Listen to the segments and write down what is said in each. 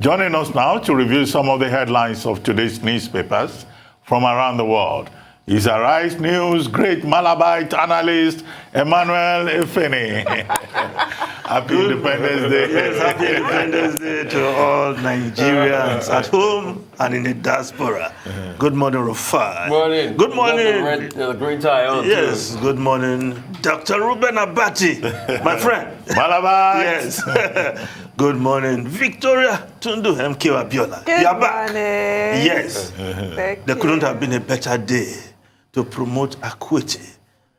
Joining us now to review some of the headlines of today's newspapers from around the world is Arise News great Malabite analyst, Emmanuel Efeni. Happy Independence Day. Yes, happy Independence Day to all Nigerians at home and in the diaspora. Good morning, Rufai. Morning. Good morning. The green tie on. Yes, good morning, Dr. Ruben Abati, my friend. Malabite. Yes. Good morning, Victoria Tundu MK Abiola. Good You're back. morning. Yes. There couldn't have been a better day to promote equity,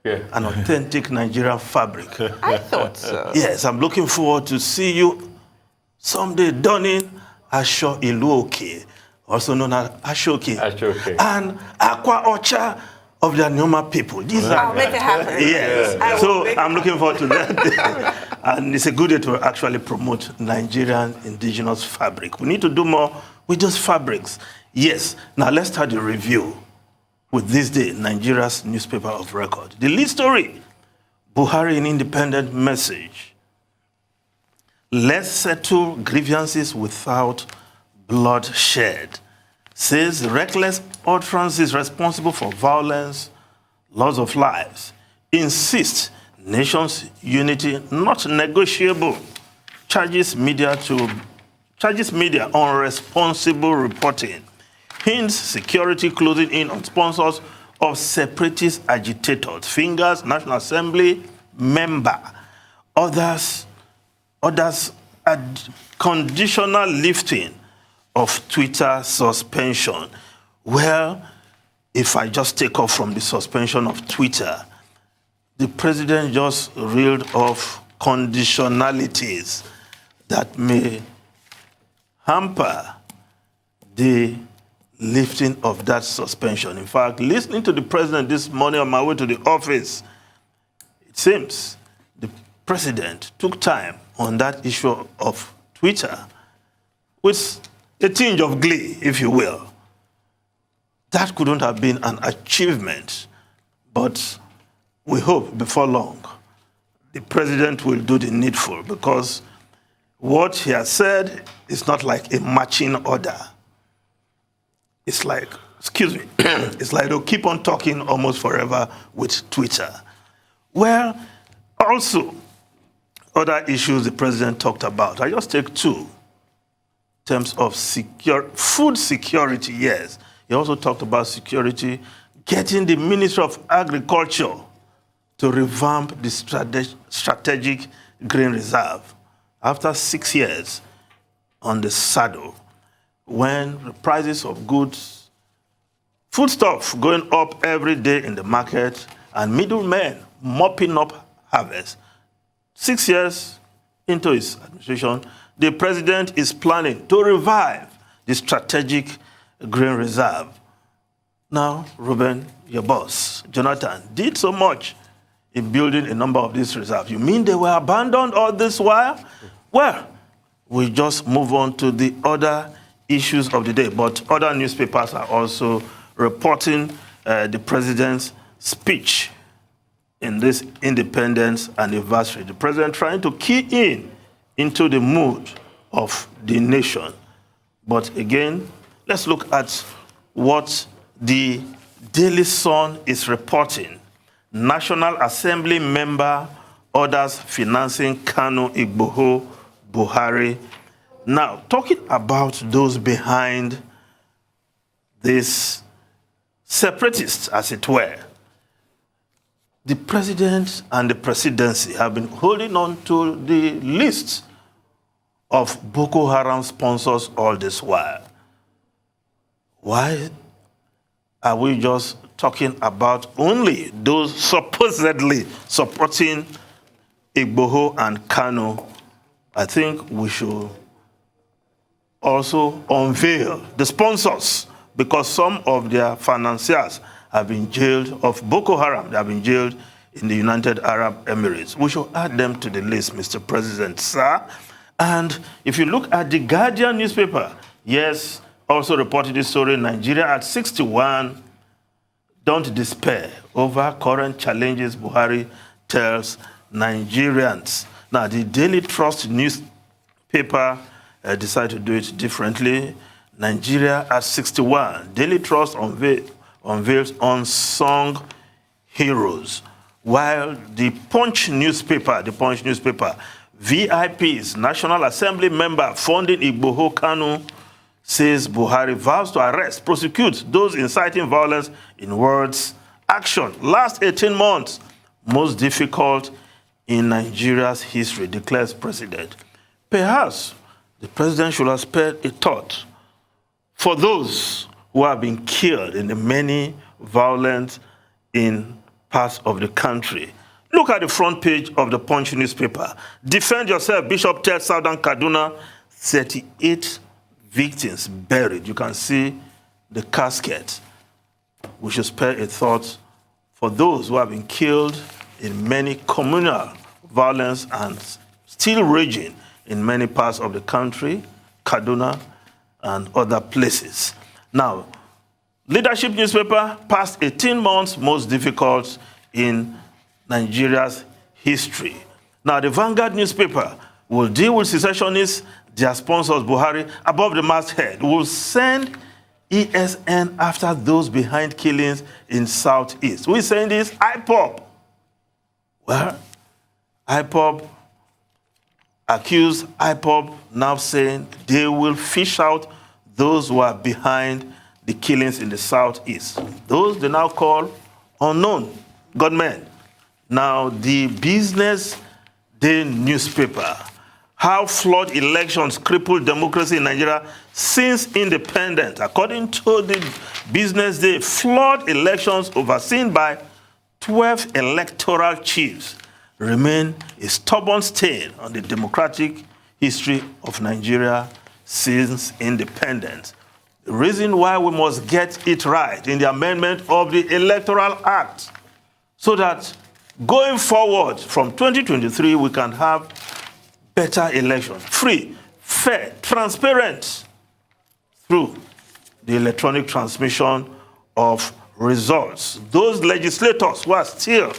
an authentic Nigerian fabric. I thought so. Yes, I'm looking forward to see you someday donning Asho Iluoke, also known as Ashoke, and Aqua Ocha of the Nyoma people. I'll make it happen. Yes. So I'm looking forward to that. And it's a good day to actually promote Nigerian indigenous fabric. We need to do more with those fabrics. Yes. Now let's start the review with this day, Nigeria's newspaper of record. The lead story, Buhari in independent message. Let's settle grievances without bloodshed. Says reckless utterances responsible for violence, loss of lives. Insists nation's unity not negotiable. Charges media on responsible reporting. Hints security closing in on sponsors of separatist agitators. Fingers National Assembly member. Others conditional lifting of Twitter suspension. Well, if I just take off from the suspension of Twitter, the president just reeled off conditionalities that may hamper the lifting of that suspension. In fact, listening to the president this morning on my way to the office, it seems the president took time on that issue of Twitter with a tinge of glee, if you will. That couldn't have been an achievement, but we hope before long the president will do the needful, because what he has said is not like a marching order. It's like, excuse me, it's like they'll keep on talking almost forever with Twitter. Well, also, other issues the president talked about. I just take two. In terms of food security, yes. He also talked about security, getting the Ministry of Agriculture to revamp the strategic grain reserve. After 6 years on the saddle, when the prices of goods, foodstuff going up every day in the market, and middlemen mopping up harvest. 6 years into his administration, the president is planning to revive the strategic grain reserve. Now, Ruben, your boss, Jonathan, did so much in building a number of these reserves. You mean they were abandoned all this while? Well, we just move on to the other issues of the day, but other newspapers are also reporting the president's speech in this independence anniversary. The president trying to key into the mood of the nation. But again, let's look at what the Daily Sun is reporting. National Assembly member orders financing Kanu Igboho Buhari. Now, talking about those behind this separatists, as it were, the president and the presidency have been holding on to the list of Boko Haram sponsors all this while. Why are we just talking about only those supposedly supporting Igboho and Kanu? I think we should also unveil the sponsors, because some of their financiers have been jailed, of Boko Haram, they have been jailed in the United Arab Emirates. We should add them to the list, Mr. President, sir. And if you look at the Guardian newspaper, yes, also reported this story, Nigeria at 61, don't despair over current challenges, Buhari tells Nigerians. Now, the Daily Trust newspaper decide to do it differently. Nigeria at 61. Daily Trust unveils unsung heroes. While the Punch newspaper, VIP's National Assembly member funding Igboho Kanu, says Buhari vows to arrest, prosecute those inciting violence in words, action. Last 18 months, most difficult in Nigeria's history, declares president. Perhaps the president should have spared a thought for those who have been killed in the many violence in parts of the country. Look at the front page of the Punch newspaper. Defend yourself, Bishop tells Southern Kaduna, 38 victims buried. You can see the casket. We should spare a thought for those who have been killed in many communal violence and still raging in many parts of the country, Kaduna and other places. Now, Leadership newspaper, past 18 months most difficult in Nigeria's history. Now, the Vanguard newspaper will deal with secessionists, their sponsors, Buhari, above the masthead, will send ESN after those behind killings in Southeast. Who is saying this? IPOB. Well, IPOB, accused IPOB now saying they will fish out those who are behind the killings in the Southeast. Those they now call unknown gunmen. Now, the Business Day newspaper, how flawed elections crippled democracy in Nigeria since independence. According to the Business Day, flawed elections overseen by 12 electoral chiefs remain a stubborn stain on the democratic history of Nigeria since independence. The reason why we must get it right in the amendment of the Electoral Act, so that going forward from 2023, we can have better elections, free, fair, transparent, through the electronic transmission of results. Those legislators who are still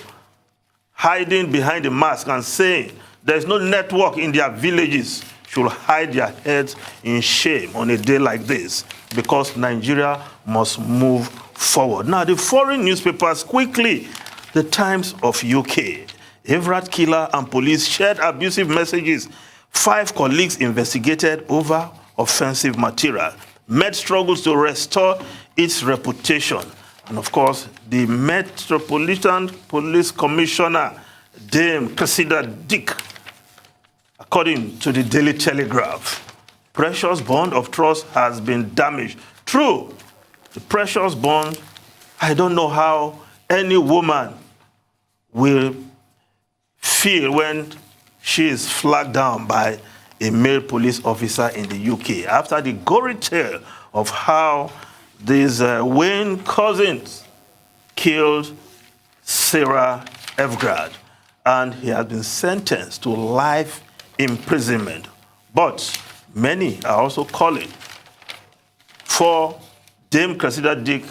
hiding behind the mask and saying there's no network in their villages should hide their heads in shame on a day like this, because Nigeria must move forward. Now, the foreign newspapers quickly. The Times of UK. Everett killer and police shared abusive messages. 5 colleagues investigated over offensive material. Met struggles to restore its reputation. And of course, the Metropolitan Police Commissioner, Dame Cressida Dick, according to the Daily Telegraph, precious bond of trust has been damaged. True, the precious bond, I don't know how any woman will feel when she is flagged down by a male police officer in the UK after the gory tale of how these Wayne cousins killed Sarah Evgrad, and he has been sentenced to life imprisonment. But many are also calling for Dame Cressida Dick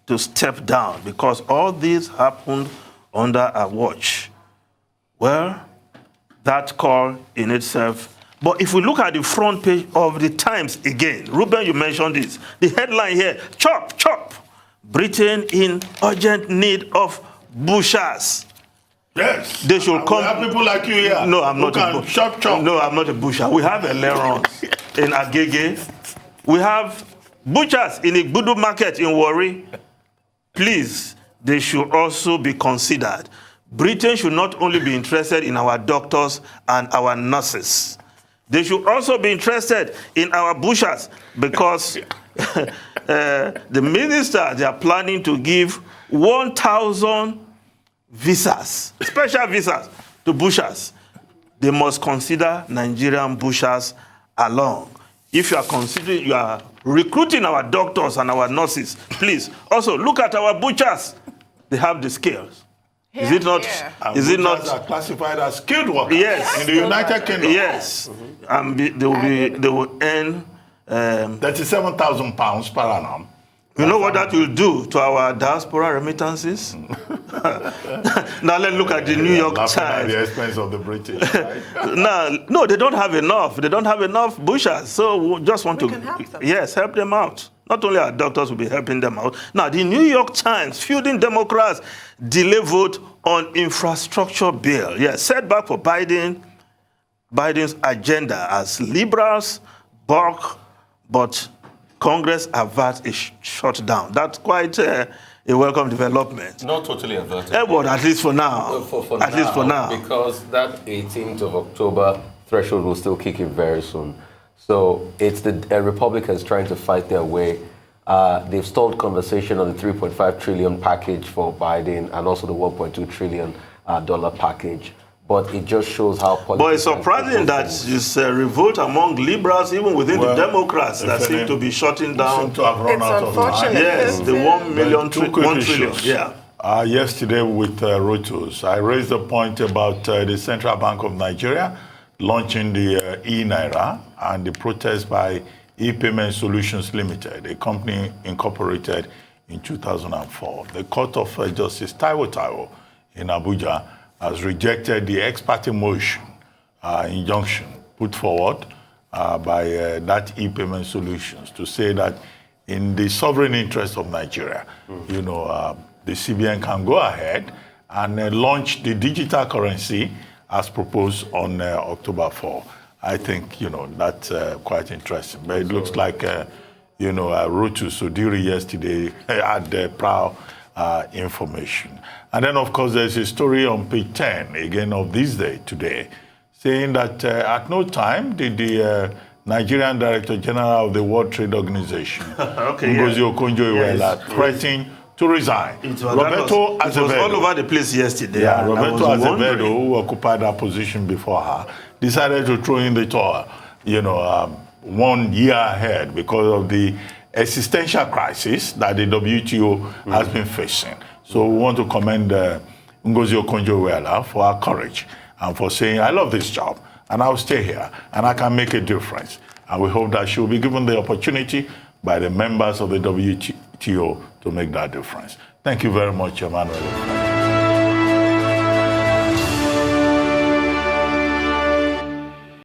to step down because all this happened under a watch. Well, that call in itself. But if we look at the front page of the Times again, Ruben, you mentioned this. The headline here, chop, chop. Britain in urgent need of bushers. Yes. They should come. We have people like you here. No, I'm not a busher. Chop, chop. No, I'm not a busher. We have a Lerons in Agege. We have butchers in Igbudu Market in Warri. Please, they should also be considered. Britain should not only be interested in our doctors and our nurses. They should also be interested in our bushers, because the minister, they are planning to give 1,000 visas, special visas to bushers. They must consider Nigerian bushers along. If you are considering, you are recruiting our doctors and our nurses, please also look at our butchers. They have the skills. Is it not? And is it not? are classified as skilled workers? Yes. In the United Kingdom. Yes. And they will earn £37,000 per annum. You know what that will do to our diaspora remittances? Now let's look at the New York Laughing at Times. the expense of the British, right? No, they don't have enough. They don't have enough bushers. So we just want We to, can help them. yes, help them out. Not only our doctors will be helping them out. Now, the New York Times, fielding Democrats, delay vote on infrastructure bill. Yes, setback for Biden's agenda as liberals balk, but Congress averts a shutdown. That's quite a welcome development. Not totally averted. But at least for now. At least for now. Because that 18th of October threshold will still kick in very soon. So it's the Republicans trying to fight their way. They've stalled conversation on the $3.5 trillion package for Biden and also the $1.2 trillion dollar package. But it just shows how politics. But it's surprising that it's a revolt among liberals, even within the Democrats, that seem to be shutting down. Seem to have run It's out of time. unfortunate. Yes, the Yeah. 1 million, Two quick 1 trillion. issues. Yeah. Yesterday with Reuters, I raised a point about the Central Bank of Nigeria launching the e-Naira and the protest by e-Payment Solutions Limited, a company incorporated in 2004. The Court of Justice Taiwo in Abuja has rejected the ex parte motion injunction put forward by that e-Payment Solutions to say that in the sovereign interest of Nigeria, the CBN can go ahead and launch the digital currency as proposed on October 4. I think, that's quite interesting. But it looks like, Rutu Sodiri yesterday had the proud information. And then, of course, there's a story on page 10, again, of this day, today, saying that at no time did the Nigerian Director General of the World Trade Organization, Ngozi Okonjo-Iweala, threaten to resign. It was all over the place yesterday. Yeah, Roberto Azevedo, who occupied that position before her, decided to throw in the towel, 1 year ahead because of the existential crisis that the WTO has been facing. So we want to commend Ngozi Okonjo-Iweala for her courage and for saying, I love this job and I'll stay here and I can make a difference. And we hope that she will be given the opportunity by the members of the WTO to make that difference. Thank you very much, Emmanuel.